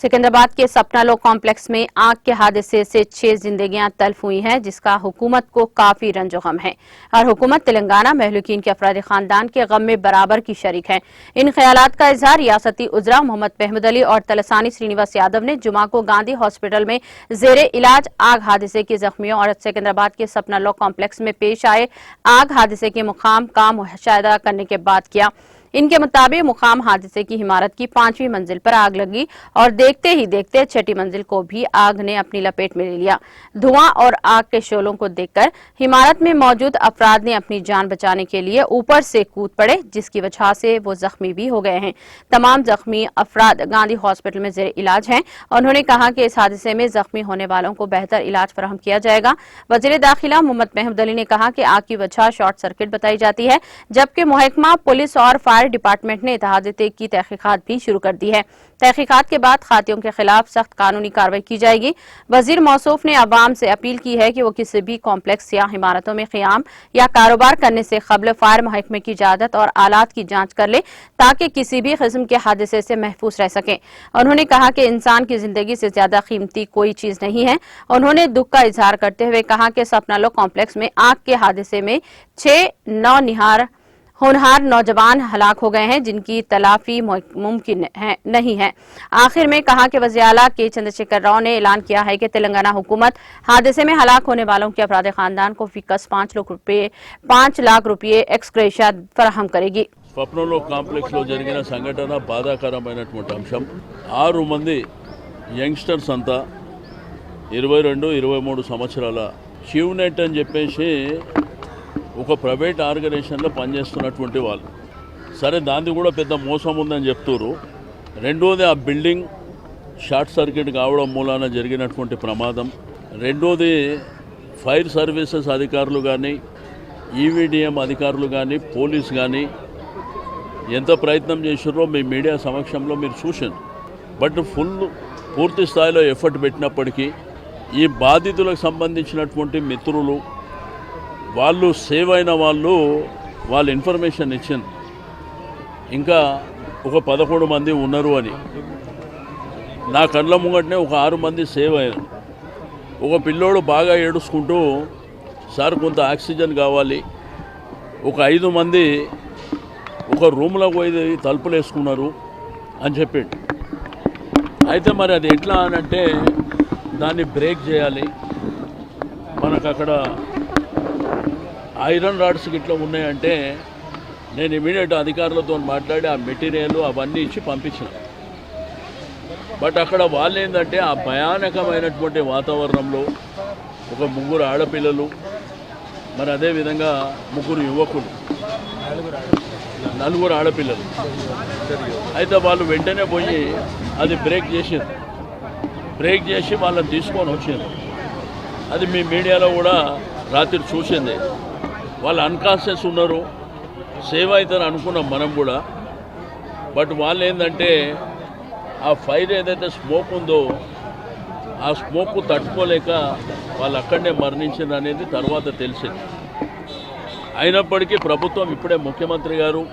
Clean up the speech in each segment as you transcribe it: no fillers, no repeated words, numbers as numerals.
सिकंदराबाद के सपना लो कॉम्प्लेक्स में आग के हादसे से 6 जिंदगियां तल्फ हुई हैं, जिसका हुकूमत को काफी रंजो गम है और हुकूमत तेलंगाना महलूकीन के अफराद खानदान के गम में बराबर की शरीक है। इन ख्यालात का इजहार रियासती उजरा मोहम्मद महमूद अली और तलसानी श्रीनिवास यादव ने जुमा को गांधी हॉस्पिटल में जेरे इलाज आग हादसे के जख्मियों और सिकंदराबाद के सपना लो कॉम्प्लेक्स में पेश आए आग हादसे के मुकाम का मुशाहिदा करने के बाद किया। इनके मुताबिक मुकाम हादसे की इमारत की 5वीं मंजिल पर आग लगी और देखते ही देखते 6ठी मंजिल को भी आग ने अपनी लपेट में ले लिया। धुआं और आग के शोलों को देखकर इमारत में मौजूद अफराद ने अपनी जान बचाने के लिए ऊपर से कूद पड़े, जिसकी वजह से वो जख्मी भी हो गए हैं। तमाम जख्मी अफराद गांधी हॉस्पिटल में जेर इलाज हैं। उन्होंने कहा कि इस हादसे में जख्मी होने वालों को बेहतर इलाज फराहम किया जाएगा। वजीर दाखिला मोहम्मद महमूद अली ने कहा कि आग की वजह शॉर्ट सर्किट बताई जाती है, जबकि महकमा पुलिस और फायर डिपार्टमेंट ने हादसे की तहकीकात भी शुरू कर दी है। तहकीकात के बाद खातियों के खिलाफ सख्त कानूनी कार्रवाई की जाएगी। वजीर मौसूफ ने अवाम से अपील की है कि वो किसी भी कॉम्प्लेक्स या इमारतों में क़याम या कारोबार करने से कबल फायर महकमे की इजाजत और आलात की जांच कर ले, ताकि किसी भी किस्म के हादसे से महफूज रह सकें। उन्होंने कहा कि इंसान की जिंदगी से ज्यादा कीमती कोई चीज नहीं है। उन्होंने दुख का इजहार करते हुए कहा कि सपना लो कॉम्प्लेक्स में आग के हादसे में 6 होनहार नौजवान हलाक हो गए हैं, जिनकी तलाफी मुमकिन नहीं है। आखिर में कहा कि वज़ीर आला के चंद्रशेखर राव ने ऐलान किया है कि तेलंगाना हुकूमत हादसे में हलाक होने वालों के अफराद खानदान को फीकस 5 लाख रुपये एक्सग्रेशिया फराहम करेगी। స్వప్నంలో కాంప్లెక్స్ లో జరిగిన సంఘటన బాధాకరమైనటువంటి అంశం। 6 మంది యంగ్స్టర్స్ అంతా 22-23 సంవత్సరాల షివ్నెట్ అని చెప్పేసి ఒక ప్రైవేట్ ఆర్గనైజేషన్లో పనిచేస్తున్నటువంటి వాళ్ళు। సరే, దాన్ని కూడా పెద్ద మోసం ఉందని చెప్తున్నారు। రెండోది ఆ బిల్డింగ్ షార్ట్ సర్క్యూట్ కావడం మూలాన జరిగినటువంటి ప్రమాదం। రెండోది ఫైర్ సర్వీసెస్ అధికారులు కానీ ఈవీడీఎం అధికారులు కానీ పోలీస్ కానీ ఎంత ప్రయత్నం చేశారో మీ మీడియా సమక్షంలో మీరు చూశారు। బట్ పూర్తి స్థాయిలో ఎఫర్ట్ పెట్టినప్పటికీ ఈ బాధితులకు సంబంధించినటువంటి మిత్రులు వాళ్ళు సేవ్ అయిన వాళ్ళ ఇన్ఫర్మేషన్ ఇచ్చింది, ఇంకా ఒక 11 మంది ఉన్నారు అని। నా కళ్ళ ముంగటనే ఒక 6 మంది సేవ్ అయ్యారు। ఒక పిల్లోడు బాగా ఏడుచుకుంటూ సార్ కొంత ఆక్సిజన్ కావాలి, ఒక 5 మంది ఒక రూమ్లో పోయి తలుపులు వేసుకున్నారు అని చెప్పిండు। అయితే మరి అది ఎట్లా అనంటే దాన్ని బ్రేక్ చేయాలి, మనకు అక్కడ ఐరన్ రాడ్స్ ఇట్లా ఉన్నాయంటే నేను ఇమీడియట్ అధికారులతో మాట్లాడి ఆ మెటీరియల్ అవన్నీ ఇచ్చి పంపించిన। బట్ అక్కడ వాళ్ళు ఏంటంటే ఆ భయానకమైనటువంటి వాతావరణంలో ఒక 3 ఆడపిల్లలు, మరి అదేవిధంగా 3 యువకులు, 4 ఆడపిల్లలు, అయితే వాళ్ళు వెంటనే పోయి అది బ్రేక్ చేసి వాళ్ళని తీసుకొని వచ్చారు। అది మీ మీడియాలో కూడా రాత్రి చూసింది। వాళ్ళు అన్కాన్షియస్ ఉన్నారు, సేవ్ అవుతారు అనుకున్నాం మనం కూడా। బట్ వాళ్ళు ఏంటంటే ఆ ఫైర్ ఏదైతే స్మోక్ ఉందో ఆ స్మోక్ తట్టుకోలేక వాళ్ళు అక్కడనే మరణించారు అనేది తర్వాత తెలిసింది। అయినప్పటికీ ప్రభుత్వం ఇప్పుడే ముఖ్యమంత్రి గారు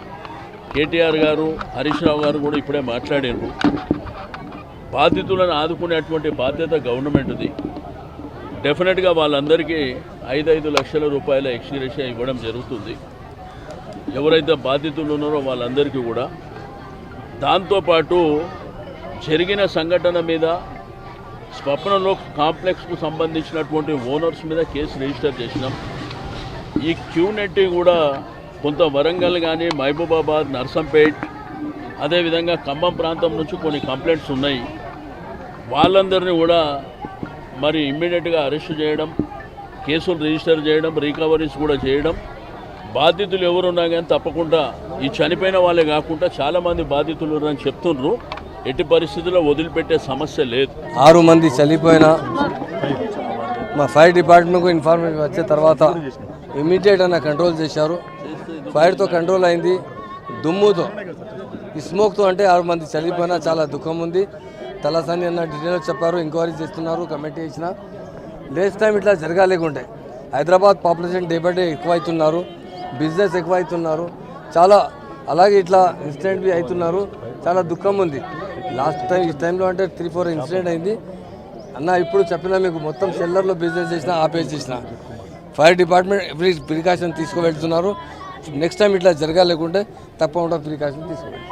కేటీఆర్ గారు హరీష్ రావు గారు కూడా ఇప్పుడే మాట్లాడారు। బాధితులను ఆదుకునేటువంటి బాధ్యత గవర్నమెంట్ది। డెఫినెట్గా వాళ్ళందరికీ 5 లక్షల రూపాయల ఎక్స్గ్రేషియా ఇవ్వడం జరుగుతుంది, ఎవరైతే బాధితులు ఉన్నారో వాళ్ళందరికీ కూడా। దాంతోపాటు జరిగిన సంఘటన మీద స్వప్నంలో కాంప్లెక్స్కు సంబంధించినటువంటి ఓనర్స్ మీద కేసు రిజిస్టర్ చేసినాం। ఈ క్యూనెట్ కూడా కొంత వరంగల్ కానీ మహబూబాబాద్, నర్సంపేట్, అదేవిధంగా ఖమ్మం ప్రాంతం నుంచి కొన్ని కంప్లైంట్స్ ఉన్నాయి। వాళ్ళందరినీ కూడా మరి ఇమ్మీడియట్గా అరెస్ట్ చేయడం, కేసులు రిజిస్టర్ చేయడం, రికవరీస్ కూడా చేయడం। బాధితులు ఎవరున్నా కానీ తప్పకుండా ఈ చనిపోయిన వాళ్ళే కాకుండా చాలామంది బాధితులు ఉన్నారని చెప్తున్నారు। ఎట్టి పరిస్థితుల్లో వదిలిపెట్టే సమస్య లేదు। 6 మంది చనిపోయిన మా ఫైర్ డిపార్ట్మెంట్కు ఇన్ఫర్మేషన్ వచ్చే తర్వాత ఇమీడియట్ అన్న కంట్రోల్ చేశారు। ఫైర్తో కంట్రోల్ అయింది, దుమ్ముతో ఈ స్మోక్తో అంటే 6 మంది చనిపోయినా చాలా దుఃఖం ఉంది। తలసాని అన్న డీటెయిల్ చెప్పారు, ఎంక్వైరీ చేస్తున్నారు, కమిటీ ఇచ్చిన। నెక్స్ట్ టైం ఇట్లా జరగాలేకుంటే Hyderabad population day by day ఎక్కువ అవుతున్నారు, బిజినెస్ ఎక్కువ అవుతున్నారు, చాలా అలాగే ఇట్లా ఇన్సిడెంట్ బి అవుతున్నారు, చాలా దుఃఖం ఉంది। లాస్ట్ టైం ఈ టైంలో అంటే 3-4 ఇన్సిడెంట్ అయింది అన్న. ఇప్పుడు చెప్పినా మీకు మొత్తం సెల్లర్లో బిజినెస్ చేసినా ఆపేసేసిన. ఫైర్ డిపార్ట్మెంట్ ఎవ్రీ ప్రికాషన్ తీసుకువెళ్తున్నారు. నెక్స్ట్ టైం ఇట్లా జరగాలేకుంటే తప్పకుండా ప్రికాషన్ తీసుకోవాలి.